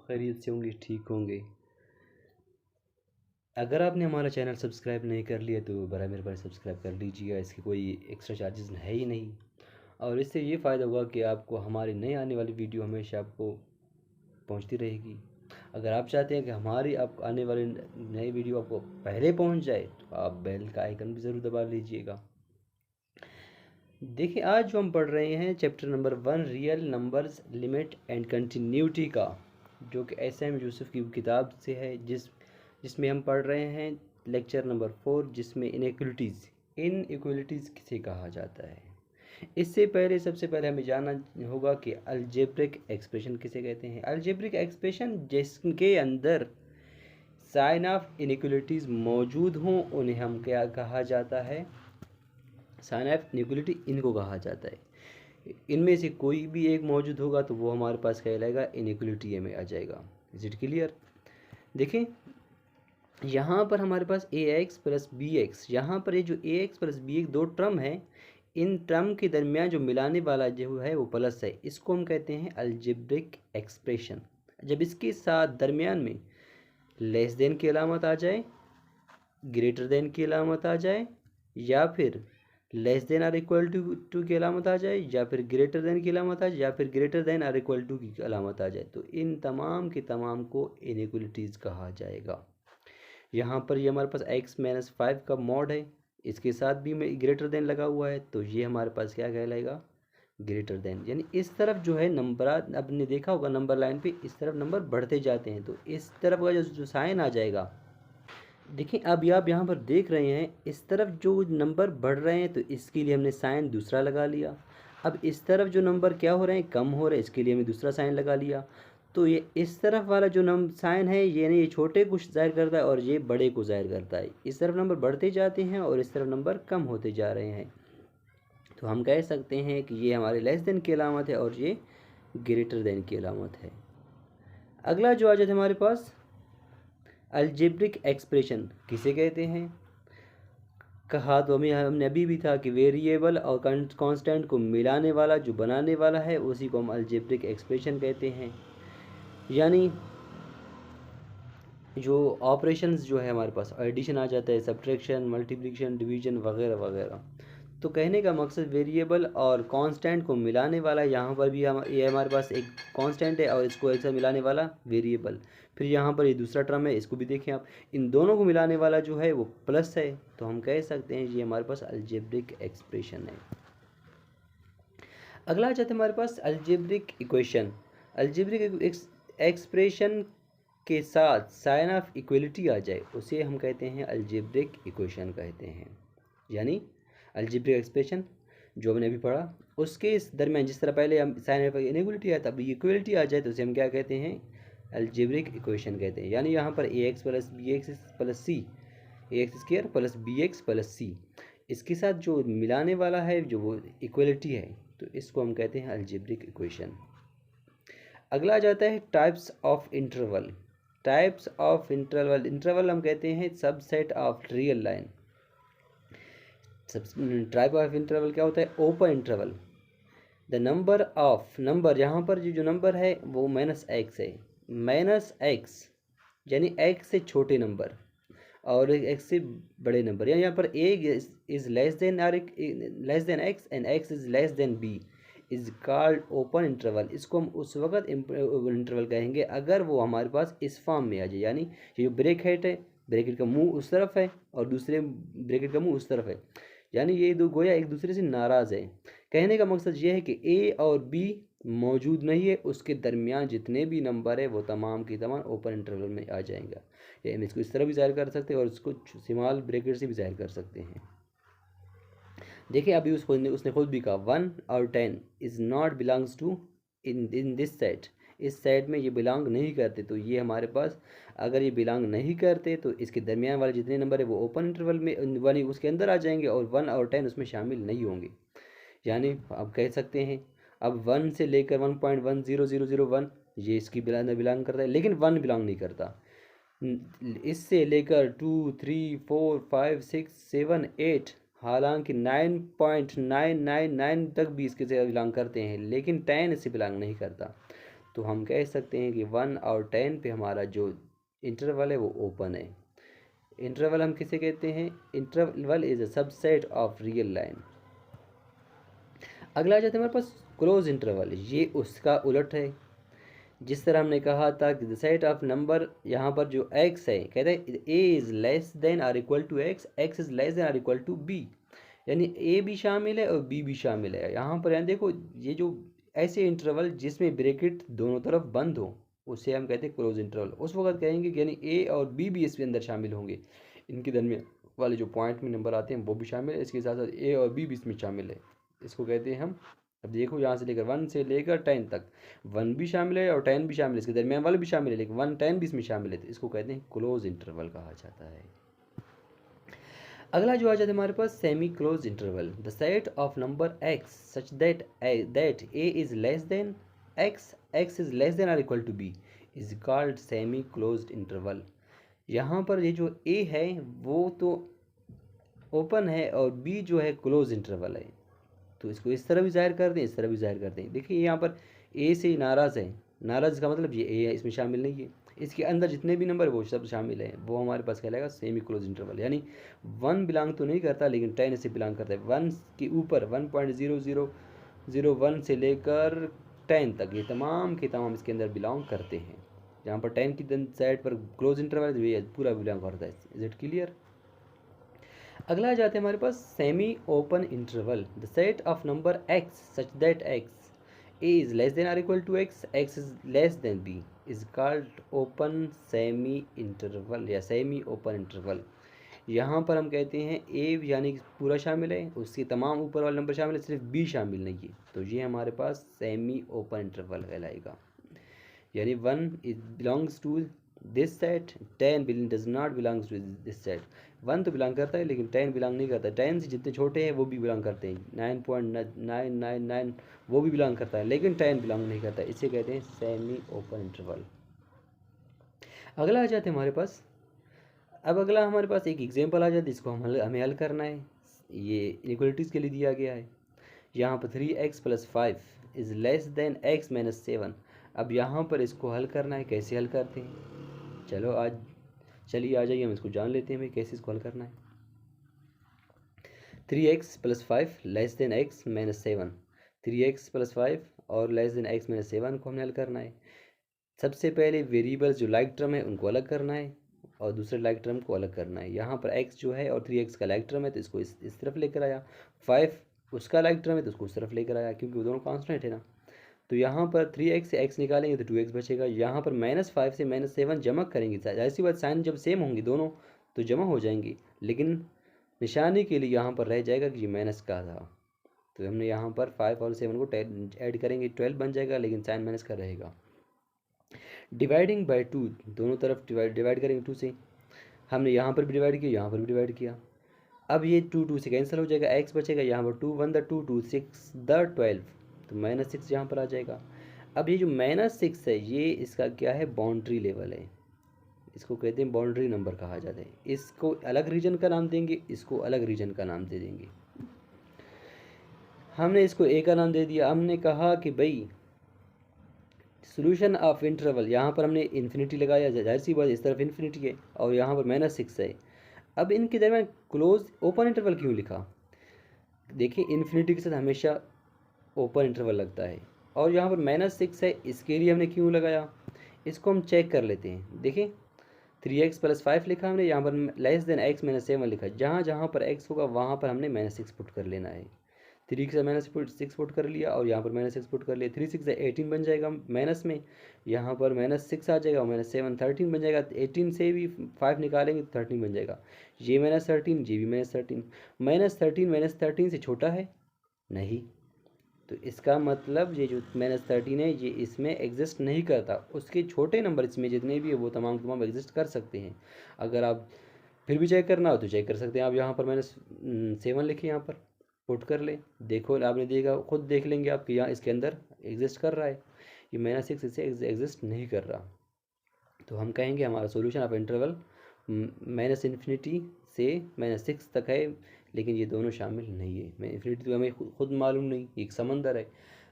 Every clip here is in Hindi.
खैरियत से होंगे, ठीक होंगे। अगर आपने हमारा चैनल सब्सक्राइब नहीं कर लिया तो बड़ा मेहरबानी सब्सक्राइब कर लीजिएगा, इसके कोई एक्स्ट्रा चार्जेस है ही नहीं। और इससे ये फ़ायदा होगा कि आपको हमारी नई आने वाली वीडियो हमेशा आपको पहुंचती रहेगी। अगर आप चाहते हैं कि हमारी आप आने वाली नई वीडियो आपको पहले पहुंच जाए तो आप बेल का आइकन भी ज़रूर दबा लीजिएगा। देखिए, आज जो हम पढ़ रहे हैं chapter number 1 real numbers limit and continuity का, जो कि एस.एम. यूसुफ की किताब से है, जिसमें हम पढ़ रहे हैं लेक्चर नंबर 4, जिसमें इनइक्वलिटीज़ किसे कहा जाता है। इससे पहले सबसे पहले हमें जानना होगा कि अलजेब्रिक एक्सप्रेशन किसे कहते हैं। अलजेब्रिक एक्सप्रेशन जिसके अंदर साइन ऑफ इनइक्वलिटीज़ मौजूद हों उन्हें हम क्या कहा जाता है, साइन ऑफ इनइक्वलिटी इनको कहा जाता है। इनमें से कोई भी एक मौजूद होगा तो वो हमारे पास कहलाएगा इनइक्वलिटी में आ जाएगा। Is it clear? देखें, यहाँ पर हमारे पास ए एक्स प्लस बी एक्स, यहाँ पर ये जो ए एक्स प्लस बी एक्स दो टर्म है, इन टर्म के दरमियान जो मिलाने वाला जो है वो प्लस है, इसको हम कहते हैं अलजेब्रिक एक्सप्रेशन। जब इसके साथ दरमियान में लेस देन की अलामत आ जाए, ग्रेटर देन की अलामत आ जाए, या फिर less than or equal to की अलामत आ जाए, या फिर ग्रेटर देन की अलामत आ जाए, या फिर greater than or equal to की अलामत आ जाए, तो इन तमाम के तमाम को इनइक्वलिटीज़ कहा जाएगा। यहाँ पर ये हमारे पास x-5 का मॉड है, इसके साथ भी में ग्रेटर देन लगा हुआ है, तो ये हमारे पास क्या कहलाएगा, ग्रेटर देन। यानी इस तरफ जो है नंबर, आपने देखा होगा नंबर लाइन पे इस तरफ नंबर बढ़ते जाते हैं, तो इस तरफ का जो साइन आ जाएगा, देखिए अब आप यहाँ पर देख रहे हैं इस तरफ जो नंबर बढ़ रहे हैं तो इसके लिए हमने साइन दूसरा लगा लिया। अब इस तरफ जो नंबर क्या हो रहे हैं, कम हो रहे हैं, इसके लिए हमने दूसरा साइन लगा लिया। तो ये इस तरफ वाला जो साइन है ये छोटे को जाहिर करता है और ये बड़े को जाहिर करता है। इस तरफ नंबर बढ़ते जाते हैं और इस तरफ नंबर कम होते जा रहे हैं, तो हम कह सकते हैं कि ये हमारे लेस देन की अलामत है और ये ग्रेटर देन की अलामत है। अगला जो आ जाता है हमारे पास, अलजेब्रिक एक्सप्रेशन किसे कहते हैं। कहा तो हमने अभी भी था कि वेरिएबल और कांस्टेंट को मिलाने वाला जो बनाने वाला है उसी को हम अलजेब्रिक एक्सप्रेशन कहते हैं। यानी जो ऑपरेशंस जो है हमारे पास एडिशन आ जाता है, सब्ट्रैक्शन, मल्टीप्लिकेशन, डिवीजन वगैरह वगैरह। तो कहने का मकसद वेरिएबल और कांस्टेंट को मिलाने वाला, यहाँ पर भी ये हमारे पास एक कांस्टेंट है और इसको एक साथ मिलाने वाला वेरिएबल। फिर यहाँ पर ये दूसरा टर्म है, इसको भी देखें आप, इन दोनों को मिलाने वाला जो है वो प्लस है, तो हम कह सकते हैं ये हमारे पास अलजेब्रिक एक्सप्रेशन है। अगला आ जाता है हमारे पास अलजेब्रिक इक्वेशन। अलजेब्रिक एक्सप्रेशन के साथ साइन ऑफ इक्वलिटी आ जाए उसे हम कहते हैं अलजेब्रिक इक्वेशन कहते हैं। यानी अलजेब्रिक एक्सप्रेशन जो हमने अभी पढ़ा उसके इस दरमियान जिस तरह पहले हम साइन ऑफ इनइक्वलिटी आया था, अब इक्वलिटी आ जाए तो उसे हम क्या कहते हैं, अलजेब्रिक इक्वेशन कहते हैं। यानी यहाँ पर A X plus B X plus C, A X square plus B X plus C, इसके साथ जो मिलाने वाला है जो वो इक्वलिटी है, तो इसको हम कहते हैं अलजेब्रिक इक्वेशन। अगला आ जाता है types of interval. Types of interval, interval हम कहते हैं subset of real line. Type of interval क्या होता है, open interval. The number of, number यहाँ पर जो नंबर है वो -x है, -x यानी x से छोटे नंबर और x से बड़े नंबर, यानी यहाँ पर a is less than x and x is less than b is called open interval. इसको हम उस वक्त इंटरवल कहेंगे अगर वो हमारे पास इस फॉर्म में आ जाए, यानी ये जो ब्रैकेट है, ब्रैकेट का मुंह उस तरफ है और दूसरे ब्रैकेट का मुंह उस तरफ है, यानी ये दो गोया एक दूसरे से नाराज़ है। कहने का मकसद ये है कि ए और बी मौजूद नहीं है, उसके दरमियान जितने भी नंबर है वो तमाम की तमाम ओपन इंटरवल में आ जाएंगे। या हम इसको इस तरह भी जाहिर कर सकते हैं और इसको स्मॉल ब्रैकेट से भी जाहिर कर सकते हैं। देखिए अभी उसने खुद भी कहा 1 और 10 is not belongs to in this set, इस सेट में ये बिलोंग नहीं करते। तो ये हमारे पास अगर ये बिलोंग नहीं करते तो इसके दरमियान वाले जितने नंबर है वो ओपन इंटरवल में वाली उसके अंदर आ जाएंगे और 1 और 10 उसमें शामिल नहीं होंगे। यानी आप कह सकते हैं अब 1 से लेकर 1.10001 ये इसकी बिलोंग करता है, लेकिन 1 बिलोंग नहीं करता। इससे लेकर 2 3 4 5 6 7 8 हालांकि 9.999 तक भी इसके से बिलोंग करते हैं, लेकिन 10 इससे बिलोंग नहीं करता। तो हम कह सकते हैं कि 1 और 10 पे हमारा जो इंटरवल है वो ओपन है। इंटरवल हम किसे कहते हैं? Interval is a subset of real line. अगला आ जाता है हमारे पास क्लोज इंटरवल, ये उसका उलट है। जिस तरह हमने कहा था कि द सेट ऑफ नंबर, यहाँ पर जो x है कहते हैं a is less than or equal to x, x is less than or equal to b, यानी a भी शामिल है और b भी शामिल है। यहाँ पर यहाँ देखो, ये जो ऐसे इंटरवल जिसमें ब्रैकेट दोनों तरफ बंद हो उसे हम कहते हैं क्लोज इंटरवल। उस वक्त कहेंगे कि यानी a और b भी इसके अंदर शामिल होंगे, इनके दरमियान वाले जो पॉइंट में नंबर आते हैं वो भी शामिल है, इसके साथ साथ a और b भी इसमें शामिल है। इसको कहते हैं हम, अब देखो यहाँ से लेकर 1 से लेकर 10 तक 1 भी शामिल है और 10 भी शामिल है, इसके दरमियान वाले भी शामिल है, लेकिन 1 10 भी इसमें शामिल है, तो इसको कहते हैं क्लोज इंटरवल कहा जाता है। अगला जो आ जाता है हमारे पास semi close interval, the set of number x such that a is less than x, x is less than or equal to b is called semi closed interval. यहाँ पर ये जो a है वो तो ओपन है और b जो है क्लोज इंटरवल है, तो इसको इस तरह भी जाहिर कर दें, इस तरह भी जाहिर कर दें। देखिए यहाँ पर ए से नाराज़ है, नाराज़ का मतलब ये ए है, इसमें शामिल नहीं है, इसके अंदर जितने भी नंबर वो सब शामिल हैं, वो हमारे पास कहलाएगा सेमी क्लोज इंटरवल। यानी 1 बिलोंग तो नहीं करता लेकिन 10 इसे बिलोंग करता है। 1 के ऊपर 1.0001 से लेकर 10 तक ये तमाम के तमाम इसके अंदर बिलोंग करते हैं। जहाँ पर 10 की साइड पर क्लोज इंटरवल है, ये पूरा बिलोंग करता है। Is it clear? अगला आ जाते हैं हमारे पास semi open interval, the set of number x such that x a is less than or equal to x, x is less than b is called open semi interval या सेमी ओपन इंटरवल। यहाँ पर हम कहते हैं a यानी कि पूरा शामिल है, उसके तमाम ऊपर वाले नंबर शामिल है, सिर्फ b शामिल नहीं है, तो ये हमारे पास सेमी ओपन इंटरवल कहलाएगा। यानी 1 is belongs to this set, 10 does not belongs to this set. 1 तो बिलोंग करता है लेकिन 10 बिलोंग नहीं करता। 10 से जितने छोटे हैं वो भी बिलोंग करते हैं, 9.999 वो भी बिलोंग करता है, लेकिन 10 बिलोंग नहीं करता। इसे कहते हैं सेमी ओपन इंटरवल। अगला आ जाते हैं हमारे पास, अब अगला हमारे पास एक एग्जाम्पल आ जाता है, इसको हमें हल करना है। ये इनइक्वलिटीज़ के लिए दिया गया है। यहाँ पर 3x + 5 is less than x - 7। अब यहाँ पर इसको हल करना है, कैसे हल करते हैं? चलिए आ जाइए, हम इसको जान लेते हैं भाई कैसे इसको हल करना है। 3x + 5 less than x - 7, 3x + 5 और लेस देन x - 7 को हमें हल करना है। सबसे पहले वेरिएबल्स जो लाइक टर्म है उनको अलग करना है और दूसरे लाइक टर्म को अलग करना है। यहाँ पर x जो है और 3x का लाइक टर्म है तो इसको इस तरफ लेकर आया, 5 उसका लाइक टर्म है तो उसको उस तरफ लेकर आया, क्योंकि वो दोनों कांस्टेंट है ना। तो यहाँ पर 3x से x निकालेंगे तो 2x बचेगा। यहाँ पर -5 से -7 जमा करेंगे, ऐसी बात साइन जब सेम होंगी दोनों तो जमा हो जाएंगी, लेकिन निशानी के लिए यहाँ पर रह जाएगा कि ये माइनस का था, तो हमने यहाँ पर 5 और 7 को ऐड करेंगे, 12 बन जाएगा, लेकिन साइन माइनस का रहेगा। डिवाइडिंग बाय 2, दोनों तरफ डिवाइड करेंगे 2 से, हमने यहाँ पर भी डिवाइड किया, यहाँ पर भी डिवाइड किया। अब ये 2 से कैंसिल हो जाएगा, x बचेगा, यहाँ पर 2 1 2 2 6 12, तो -6 यहाँ पर आ जाएगा। अब ये जो -6 है ये इसका क्या है? बाउंड्री लेवल है, इसको कहते हैं बाउंड्री नंबर कहा जाता है। इसको अलग रीजन का नाम देंगे, इसको अलग रीजन का नाम दे देंगे। हमने इसको ए का नाम दे दिया, हमने कहा कि भाई सोल्यूशन ऑफ इंटरवल, यहाँ पर हमने इन्फिनिटी लगाया, जाहिर सी बात इस तरफ इन्फिनिटी है और यहाँ पर -6 है। अब इनके दरमियान क्लोज ओपन इंटरवल क्यों लिखा? देखिए इन्फिनिटी के साथ हमेशा ओपन इंटरवल लगता है, और यहाँ पर -6 है, इसके लिए हमने क्यों लगाया इसको हम चेक कर लेते हैं। देखिए 3x + 5 लिखा हमने, यहाँ पर लेस देन x - 7 लिखा, जहाँ जहाँ पर x होगा वहाँ पर हमने -6 पुट कर लेना है। 3 के साथ -6 पुट कर लिया और यहाँ पर -6 पुट कर लिया, 3 6 18 बन जाएगा माइनस में, यहाँ पर -6 आ जाएगा और -7 13 बन जाएगा। 18 से भी 5 निकालेंगे तो 13 बन जाएगा, ये -13 ये भी -13, -13 -13 से छोटा है नहीं, तो इसका मतलब ये जो -13 है ये इसमें एग्जिस्ट नहीं करता। उसके छोटे नंबर इसमें जितने भी है वो तमाम तमाम एग्जिस्ट कर सकते हैं। अगर आप फिर भी चेक करना हो तो चेक कर सकते हैं। आप यहाँ पर -7 लिखे, यहाँ पर पुट कर ले, देखो आपने देखा, खुद देख लेंगे आप कि यहाँ इसके अंदर एग्जिस्ट कर रहा है, ये -6 इसे एग्जिस्ट नहीं कर रहा। तो हम कहेंगे हमारा सोल्यूशन ऑफ इंटरवल -इन्फिनिटी से -6 तक है, लेकिन ये दोनों शामिल नहीं है। इन्फिनिटी तो हमें खुद मालूम नहीं, एक समंदर है,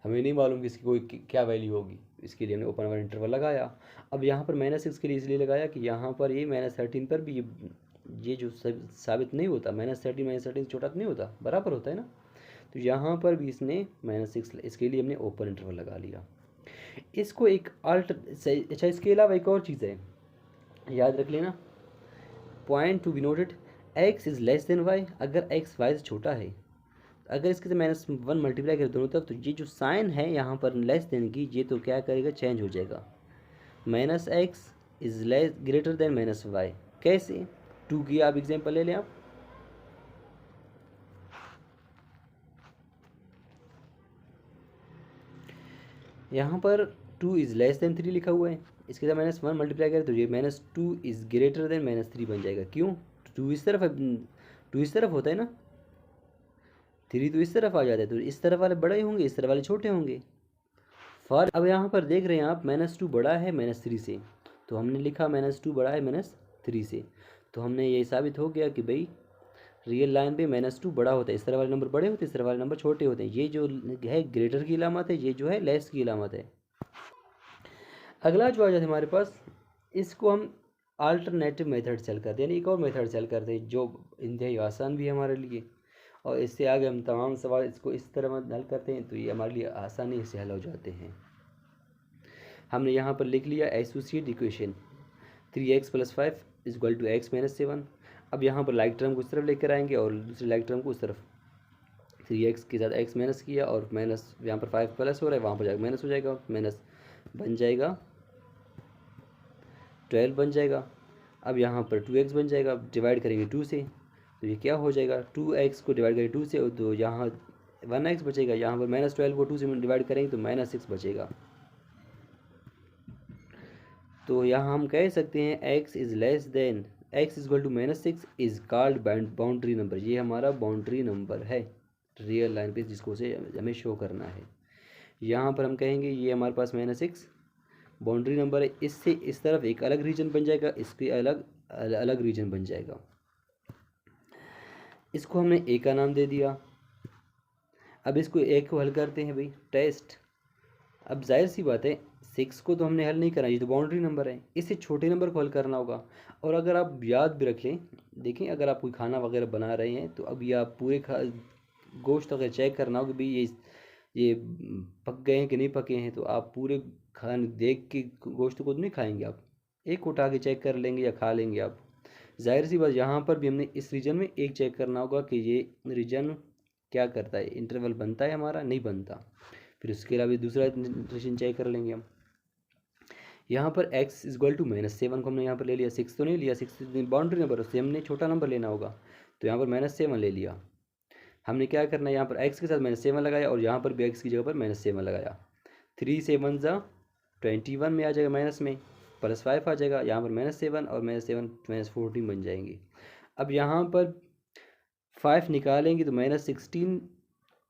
हमें नहीं मालूम कि इसकी कोई क्या वैल्यू होगी, इसके लिए हमने ओपन वन इंटरवल लगाया। अब यहाँ पर -6 के लिए इसलिए लगाया कि यहाँ पर ये -13 पर भी ये जो साबित नहीं होता, -13 -13 छोटा तो नहीं होता, बराबर होता है ना। तो यहाँ पर भी इसने -6, इसके लिए हमने ओपन इंटरवल लगा लिया। इसको एक अच्छा, इसके अलावा एक और चीज़ है, याद रख लेना, point to be noted, x is less than y। अगर x y से छोटा है, अगर इसके से -1 मल्टीप्लाई करें दोनों तरफ, तो ये जो साइन है यहाँ पर लेस देन की, ये तो क्या करेगा, चेंज हो जाएगा। -x is less greater than -y। कैसे? 2 की आप एग्जाम्पल ले लें आप। यहाँ पर 2 इज़ लेस देन 3 लिखा हुआ है, इसके साथ -1 मल्टीप्लाई करें तो ये -2 इज़ ग्रेटर देन -3 बन जाएगा। क्यों? 2 इस तरफ, 2 इस तरफ होता है ना, 3 तो इस तरफ आ जाता है, तो इस तरफ वाले बड़े होंगे, इस तरफ वाले छोटे होंगे। फॉर अब यहाँ पर देख रहे हैं आप, -2 बड़ा है -3 से, तो हमने लिखा -2 बड़ा है -3 से, तो हमने ये साबित हो गया कि भाई रियल लाइन पे -2 बड़ा होता है, इस तरह वाले नंबर बड़े होते हैं, इस तरह वाले नंबर छोटे होते हैं। ये जो है ग्रेटर की अलामत है, ये जो है लेस की अलामत है। अगला जो आ जाता है हमारे पास, इसको हम आल्टरनेटिव मेथड सेल करते हैं, यानी एक और मेथड सेल करते हैं जो इंतहाई आसान भी है हमारे लिए, और इससे आगे हम तमाम सवाल इसको इस तरह हल करते हैं, तो ये हमारे लिए आसानी से हल हो जाते हैं। हमने यहाँ पर लिख लिया एसोसिएट इक्वेशन 3x + 5 = x - 7। अब यहाँ पर लाइक टर्म को इस तरफ लेकर आएंगे और दूसरे लाइक टर्म को उस तरफ, 3x के साथ x माइनस किया और माइनस यहाँ पर 5 प्लस हो रहा है, वहाँ पर जाकर माइनस हो जाएगा, माइनस बन जाएगा 12 बन जाएगा। अब यहाँ पर 2x बन जाएगा, डिवाइड करेंगे 2 से, तो ये क्या हो जाएगा, 2x को डिवाइड करेंगे 2 से तो यहाँ 1x बचेगा, यहाँ पर -12 को 2 से डिवाइड करेंगे तो -6 बचेगा। तो यहाँ हम कह सकते हैं x is less than x = -6 is called boundary number. ये हमारा बाउंड्री नंबर है रियल लाइन पे, जिसको से हमें शो करना है। यहाँ पर हम कहेंगे ये हमारे पास -6 बाउंड्री नंबर है, इससे इस तरफ एक अलग रीजन बन जाएगा, इसके अलग अलग रीजन बन जाएगा। इसको हमने a का नाम दे दिया। अब इसको a को हल करते हैं भाई, टेस्ट। अब जाहिर सी बात है 6 को तो हमने हल नहीं करना, ये तो बाउंड्री नंबर है, इससे छोटे नंबर को हल करना होगा। और अगर आप याद भी रख लें, देखें अगर आप कोई खाना वगैरह बना रहे हैं तो अभी आप पूरे गोश्त वगैरह चेक करना हो कि भाई ये पक गए हैं कि नहीं पके हैं, तो आप पूरे खाने देख के गोश्त को तो नहीं खाएंगे, आप एक उठा के चेक कर लेंगे या खा लेंगे आप। जाहिर सी बात यहाँ पर भी हमने इस रीजन में एक चेक करना होगा कि ये रीजन क्या करता है, इंटरवल बनता है हमारा, नहीं बनता। फिर उसके अलावा दूसरा रीजन चेक कर लेंगे हम। यहाँ पर x = -7 को हमने यहाँ पर ले लिया, 6 तो नहीं लिया, 6 बाउंड्री नंबर, उससे हमने छोटा नंबर लेना होगा, तो यहाँ पर -7 ले लिया। हमने क्या करना है, यहाँ पर x के साथ -7 लगाया और यहाँ पर भी x की जगह पर -7 लगाया। 3 × 7 = 21 में आ जाएगा, माइनस में +5 आ जाएगा, यहाँ पर -7 और -7 -14 बन जाएंगे। अब यहाँ पर 5 निकालेंगे तो -16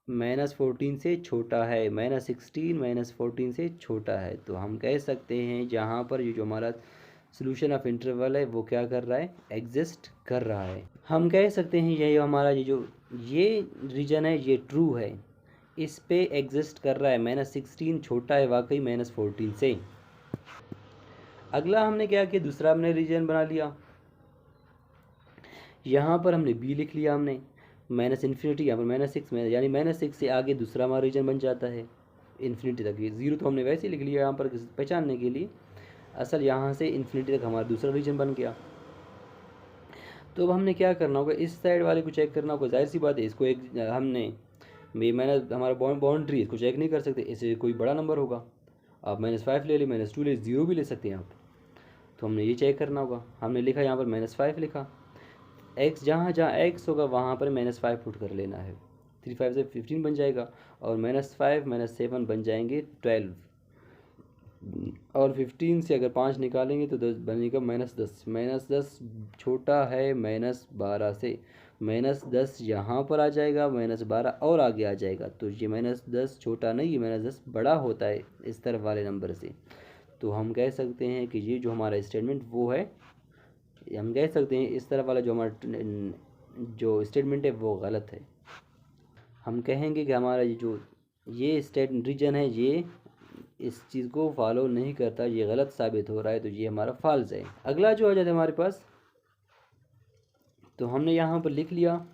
-14 से छोटा है, -16 -14 से छोटा है, तो हम कह सकते हैं जहाँ पर ये जो हमारा सोल्यूशन ऑफ इंटरवल है वो क्या कर रहा है, एग्जिस्ट कर रहा है। हम कह सकते हैं ये हमारा ये रीजन है ये ट्रू है, इस पे एग्जिस्ट कर रहा है, -16 छोटा है वाकई -14 से। अगला हमने क्या किया, दूसरा हमने रीजन बना लिया, यहाँ पर हमने b लिख लिया, हमने -∞, यहाँ पर -6 में, यानी -6 से आगे दूसरा हमारा रीजन बन जाता है इन्फिनिटी तक। ये 0 तो हमने वैसे ही लिख लिया यहाँ पर पहचानने के लिए, असल यहाँ से इन्फिनिटी तक हमारा दूसरा रीजन बन गया। तो अब हमने क्या करना होगा, इस साइड वाले को चेक करना होगा। जाहिर सी बात है इसको एक हमने हमारा बाउंड्री, इसको चेक नहीं कर सकते, इससे कोई बड़ा नंबर होगा, आप -5 ले लें, -2 ले, 0 भी ले सकते हैं आप, तो हमने ये चेक करना होगा। हमने लिखा यहाँ पर -5 लिखा, x जहाँ जहाँ x होगा वहाँ पर -5 पुट कर लेना है, 3 5 से 15 बन जाएगा, और -5 -7 बन जाएंगे 12, और 15 से अगर 5 निकालेंगे तो 10 बनेगा -10। -10 छोटा है -12 से, -10 यहाँ पर आ जाएगा, -12 और आगे आ जाएगा, तो ये -10 छोटा नहीं है, -10 बड़ा होता है इस तरफ वाले नंबर से। तो हम कह सकते हैं कि ये जो हमारा स्टेटमेंट वो है, हम कह सकते हैं इस तरफ वाला जो हमारा जो स्टेटमेंट है वो गलत है। हम कहेंगे कि हमारा ये जो ये स्टेट रीजन है, ये इस चीज़ को फॉलो नहीं करता, ये गलत साबित हो रहा है, तो ये हमारा फॉल्स है। अगला जो आ जाता है हमारे पास, तो हमने यहाँ पर लिख लिया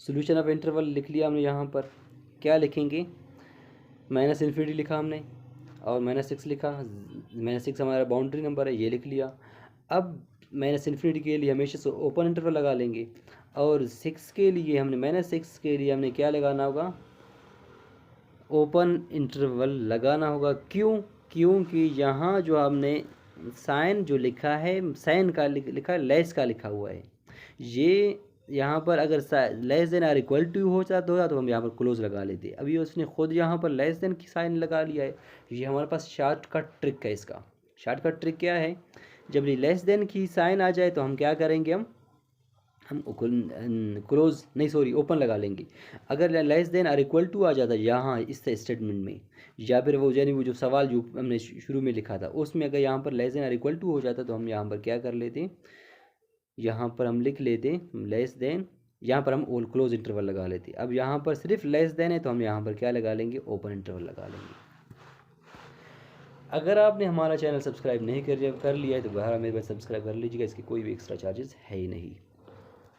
सोल्यूशन ऑफ इंटरवल, लिख लिया हमने। यहाँ पर क्या लिखेंगे, माइनस इन्फिनिटी लिखा हमने और -6 लिखा। -6 हमारा बाउंड्री नंबर है, ये लिख लिया। अब माइनस इन्फिनिटी के लिए हमेशा से ओपन इंटरवल लगा लेंगे और 6 के लिए हमने -6 के लिए हमने क्या लगाना होगा, ओपन इंटरवल लगाना होगा। क्यों? क्योंकि यहाँ जो हमने साइन जो लिखा है, साइन का लिखा है, लेस का लिखा हुआ है। ये यहाँ पर अगर less than or equal to हो जाता तो हम यहाँ पर क्लोज लगा लेते। अभी उसने खुद यहाँ पर लेस देन की साइन लगा लिया है। ये हमारे पास शॉर्टकट ट्रिक है। इसका शॉर्टकट ट्रिक क्या है, जब ये लेस देन की साइन आ जाए तो हम क्या करेंगे, हम क्लोज नहीं सॉरी ओपन लगा लेंगे। अगर less than or equal to आ जाता यहाँ इस स्टेटमेंट में, या फिर वो यानी वो जो सवाल जो हमने शुरू में लिखा था उसमें अगर यहाँ पर less than or equal to हो जाता तो हम यहाँ पर क्या कर लेते, यहाँ पर हम लिख लेते लेस देन, यहाँ पर हम ऑल क्लोज इंटरवल लगा लेते। अब यहाँ पर सिर्फ लेस देन है तो हम यहाँ पर क्या लगा लेंगे, ओपन इंटरवल लगा लेंगे। अगर आपने हमारा चैनल सब्सक्राइब नहीं कर लिया है तो बाहर मेरे पास सब्सक्राइब कर लीजिएगा, इसके कोई भी एक्स्ट्रा चार्जेस है ही नहीं।